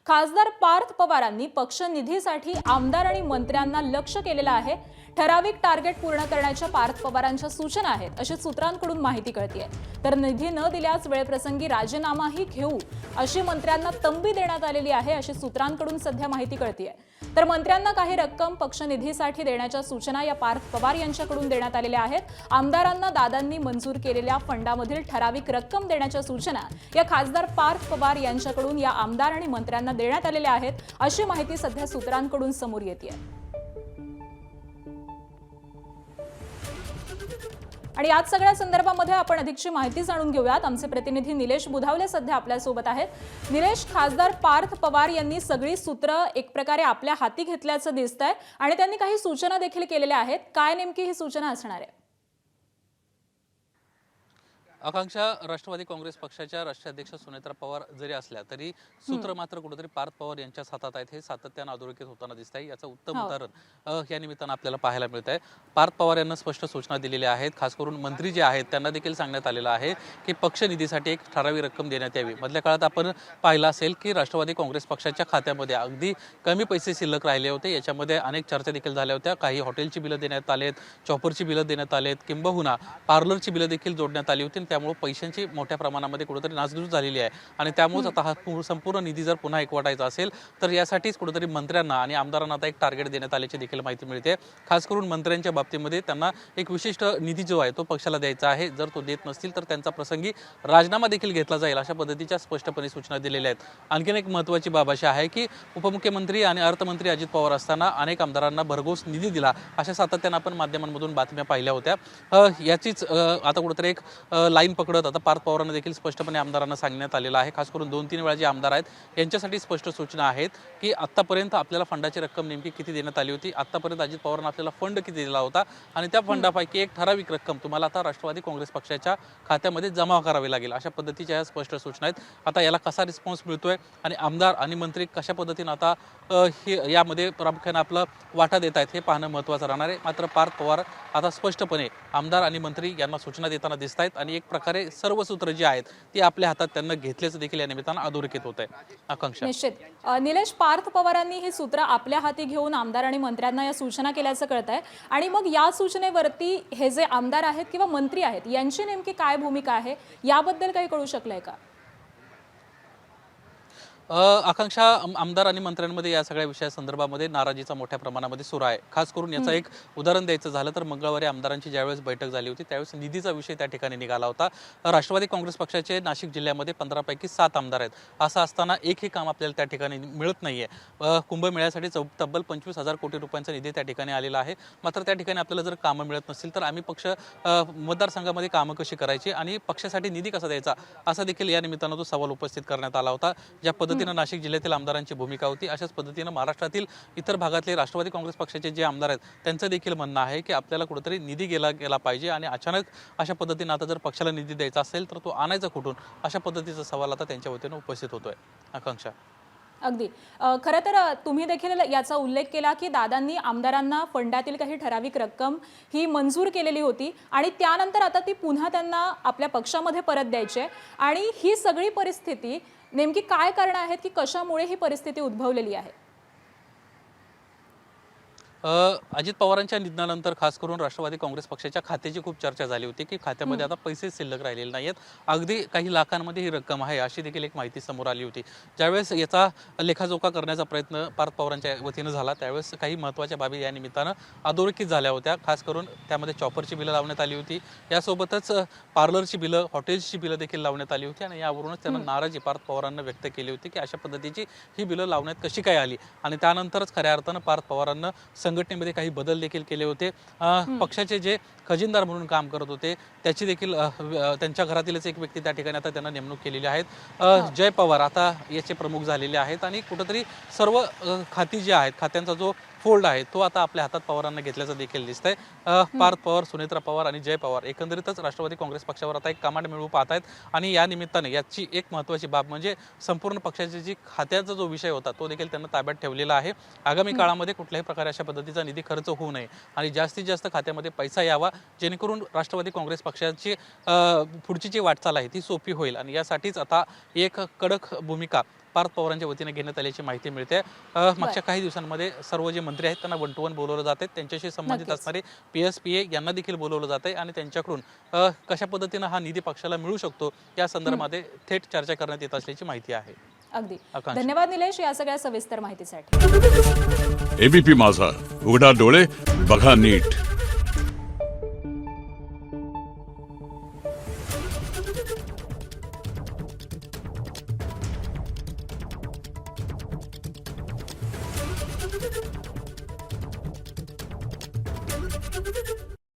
खासदार पार्थ पवारांनी पक्ष निधीसाठी आमदार आणि मंत्र्यांना लक्ष्य केलेलं आहे। ठराविक टार्गेट पूर्ण करण्याच्या पार्थ पवारांच्या सूचना आहेत अशी सूत्रांकडून माहिती कळतेय। तर निधी न दिल्यास वेळप्रसंगी राजीनामाही घेऊ अशी मंत्र्यांना तंबी देण्यात आलेली आहे अशी सूत्रांकडून सध्या माहिती कळतेय। तर मंत्र्यांना काही रक्कम पक्ष निधीसाठी देण्याच्या सूचना या पार्थ पवार यांच्याकडून देण्यात आलेल्या आहेत। आमदारांना दादांनी मंजूर केलेल्या फंडामधील ठराविक रक्कम देण्याच्या सूचना या खासदार पार्थ पवार यांच्याकडून या आमदार आणि मंत्र्यांना देण्यात आलेल्या आहेत अशी माहिती सध्या सूत्रांकडून समोर येतेय। आणि याच सगळ्या संदर्भामध्ये आपण अधिकची माहिती जाणून घेऊयात। आमचे प्रतिनिधी निलेश बुधावले सध्या आपल्या सोबत आहेत। निलेश, खासदार पार्थ पवार यांनी सगळी सूत्र एक प्रकारे आपल्या हाती घेतल्याचं दिसतंय आणि त्यांनी काही सूचना देखील केलेल्या आहेत। काय नेमकी ही सूचना असणार आहे? आकांक्षा, राष्ट्रवादी काँग्रेस पक्षाच्या राष्ट्रीय अध्यक्ष सुनेत्रा पवार जरी असल्या तरी सूत्र मात्र कुठेतरी पार्थ पवार यांच्याच हातात आहेत हे सातत्यानं अधोरेखित होताना दिसत आहे। याचं उत्तम उदाहरण या निमित्तानं आपल्याला पाहायला मिळत आहे। पार्थ पवार यांना स्पष्ट सूचना दिलेल्या आहेत। खास करून मंत्री जे आहेत त्यांना देखील सांगण्यात आलेलं आहे की पक्ष निधीसाठी एक ठराविक रक्कम देण्यात यावी। मधल्या काळात आपण पाहिलं असेल की राष्ट्रवादी काँग्रेस पक्षाच्या खात्यामध्ये अगदी कमी पैसे शिल्लक राहिले होते। याच्यामध्ये अनेक चर्चा देखील झाल्या होत्या। काही हॉटेलची बिलं देण्यात आलेत, चॉपरची बिलं देण्यात आलेत, किंबहुना पार्लरची बिलं देखील जोडण्यात आली होती। त्यामुळे पैशांची मोठ्या प्रमाणामध्ये कुठेतरी नासधूस झालेली आहे आणि त्यामुळे आता हा संपूर्ण निधी जर पुन्हा एकवटायचा असेल तर यासाठीच कुठेतरी मंत्र्यांना आणि आमदारांना आता एक टार्गेट देण्यात आल्याची देखील माहिती मिळते। खास करून मंत्र्यांच्या बाबतीमध्ये त्यांना एक विशिष्ट निधी जो आहे तो पक्षाला द्यायचा आहे। जर तो देत नसतील तर त्यांचा प्रसंगी राजीनामा देखील घेतला जाईल अशा पद्धतीच्या स्पष्टपणे सूचना दिलेल्या आहेत। आणखीन एक महत्त्वाची बाब अशी आहे की उपमुख्यमंत्री आणि अर्थमंत्री अजित पवार असताना अनेक आमदारांना भरघोस निधी दिला अशा सातत्यानं आपण माध्यमांमधून बातम्या पाहिल्या होत्या। याचीच आता कुठेतरी एक लाईन पकडत आता पार्थ पवारांना देखील स्पष्टपणे आमदारांना सांगण्यात आलेलं आहे। खास करून 2-3 वेळा जे आमदार आहेत यांच्यासाठी स्पष्ट सूचना आहेत की आतापर्यंत आपल्याला फंडाची रक्कम नेमकी किती देण्यात आली होती, आतापर्यंत अजित पवारांना आपल्याला फंड किती दिला होता आणि त्या फंडापैकी एक ठराविक रक्कम तुम्हाला आता राष्ट्रवादी काँग्रेस पक्षाच्या खात्यामध्ये जमा करावी लागेल अशा पद्धतीच्या या स्पष्ट सूचना आहेत। आता याला कसा रिस्पॉन्स मिळतोय आणि आमदार आणि मंत्री कशा पद्धतीने आता यामध्ये प्रामुख्याने आपलं वाटा देत आहेत हे पाहणं महत्त्वाचं राहणार आहे। मात्र पार्थ पवार आता स्पष्टपणे आमदार आणि मंत्री यांना सूचना देताना दिसत आहेत आणि एक प्रकारे सर्व सूत्र जी आहेत ती आपल्या हातात त्यांना घेतल्याचं देखील या निमित्तानं अधोरेखित होत आहे। आकांक्षा, निश्चित निलेश, पार्थ पवारांनी ही सूत्र आपल्या हाती घेऊन आमदार आणि मंत्र्यांना या सूचना केल्याचं कळतंय आणि मग या सूचनेवरती हे जे आमदार आहेत किंवा मंत्री आहेत यांची नेमकी काय भूमिका आहे याबद्दल काही कळू शकलंय का? आकांक्षा, आमदार आणि मंत्र्यांमध्ये या सगळ्या विषयासंदर्भामध्ये नाराजीचा मोठ्या प्रमाणामध्ये सुरू आहे। खास करून याचं एक उदाहरण द्यायचं झालं तर मंगळवारी आमदारांची ज्यावेळेस बैठक झाली होती त्यावेळेस निधीचा विषय त्या ठिकाणी निघाला होता। राष्ट्रवादी काँग्रेस पक्षाचे नाशिक जिल्ह्यामध्ये 15 पैकी 7 आमदार आहेत। असं असताना एकही काम आपल्याला त्या ठिकाणी मिळत नाहीये। कुंभमेळ्यासाठी तब्बल 25,000 कोटी रुपयांचा निधी त्या ठिकाणी आलेला आहे। मात्र त्या ठिकाणी आपल्याला जर कामं मिळत नसतील तर आम्ही पक्ष मतदारसंघामध्ये कामं कशी करायची आणि पक्षासाठी निधी कसा द्यायचा असा देखील या निमित्तानं तो सवाल उपस्थित करण्यात आला होता। ज्या पद्धतीने नाशिक जिल्ह्यातील आमदारांची भूमिका होती अशाच पद्धतीने महाराष्ट्रातील इतर भागातले राष्ट्रवादी काँग्रेस पक्षाचे जे आमदार आहेत त्यांचं देखील म्हणणं आहे की आपल्याला कुठेतरी निधी गेला पाहिजे आणि अचानक अशा पद्धतीने आता जर पक्षाला निधी द्यायचा असेल तर तो आणायचा कुठून अशा पद्धतीचा सवाल आता त्यांच्या वतीने उपस्थित होतोय। आकांक्षा, अगदी खरं तर तुम्ही देखील याचा उल्लेख केला की दादांनी आमदारांना फंडातील काही ठराविक रक्कम ही मंजूर केलेली होती आणि त्यानंतर आता ती पुन्हा त्यांना आपल्या पक्षामध्ये परत द्यायची आहे आणि ही सगळी परिस्थिती नेमकी काय कारणं आहेत की कशामुळे ही परिस्थिती उद्भवलेली आहे? अजित पवारांच्या निधनानंतर खास करून राष्ट्रवादी काँग्रेस पक्षाच्या खात्याची खूप चर्चा झाली होती की खात्यामध्ये आता पैसे शिल्लक राहिलेले नाहीत, अगदी काही लाखांमध्ये ही रक्कम आहे अशी देखील एक माहिती समोर आली होती। ज्यावेळेस याचा लेखाजोखा करण्याचा प्रयत्न पार्थ पवारांच्या वतीनं झाला त्यावेळेस काही महत्त्वाच्या बाबी या निमित्तानं अधोरेखित झाल्या होत्या। खास करून त्यामध्ये चॉपरची बिलं लावण्यात आली होती, यासोबतच पार्लरची बिलं, हॉटेल्सची बिलं देखील लावण्यात आली होती आणि यावरूनच त्यांना नाराजी पार्थ पवारांना व्यक्त केली होती की अशा पद्धतीची ही बिलं लावण्यात कशी काय आली आणि त्यानंतरच खऱ्या अर्थानं पार्थ पवारांना संघटनेमध्ये काही बदल देखील केले होते। पक्षाचे जे खजिनदार म्हणून काम करत होते त्याची देखील त्यांच्या घरातीलच एक व्यक्ती त्या ठिकाणी आता त्यांना नेमणूक केलेली आहे। जय पवार आता याचे प्रमुख झालेले आहेत आणि कुठेतरी सर्व खाती जी आहेत खात्यांचा जो फोल्ड आहे तो आता आपल्या हातात पवारांना घेतल्याचं देखील दिसतंय। पार्थ पवार, सुनेत्रा पवार आणि जय पवार एकंदरीतच राष्ट्रवादी काँग्रेस पक्षावर आता एक कमांड मिळवू पाहत आहेत आणि या निमित्ताने याची एक महत्त्वाची बाब म्हणजे संपूर्ण पक्षाची जी खात्याचा जो विषय होता तो देखील त्यांना ताब्यात ठेवलेला आहे। आगामी काळामध्ये कुठल्याही प्रकारे अशा पद्धतीचा निधी खर्च होऊ नये आणि जास्तीत जास्त खात्यामध्ये पैसा यावा जेणेकरून राष्ट्रवादी काँग्रेस पक्षाची पुढची जी वाटचाल आहे ती सोपी होईल आणि यासाठीच आता एक कडक भूमिका पार्थ पवारांच्या वतीने घेण्यात आल्याची माहिती मिळते. मागच्या काही दिवसांमध्ये सर्व जे मंत्री आहेत त्यांना वन टू वन बोलवलं जाते, त्यांच्याशी संबंधित असणारे PSPA यांना देखील बोलवलं जाते आणि त्यांच्याकडून कशा पद्धतीनं हा निधी पक्षाला मिळू शकतो या संदर्भामध्ये थेट चर्चा करण्यात येत असल्याची माहिती आहे. अगदी आकांक्षा. धन्यवाद निलेश या सगळ्या सविस्तर माहितीसाठी. ABP माझा, उघडा डोळे बघा नीट.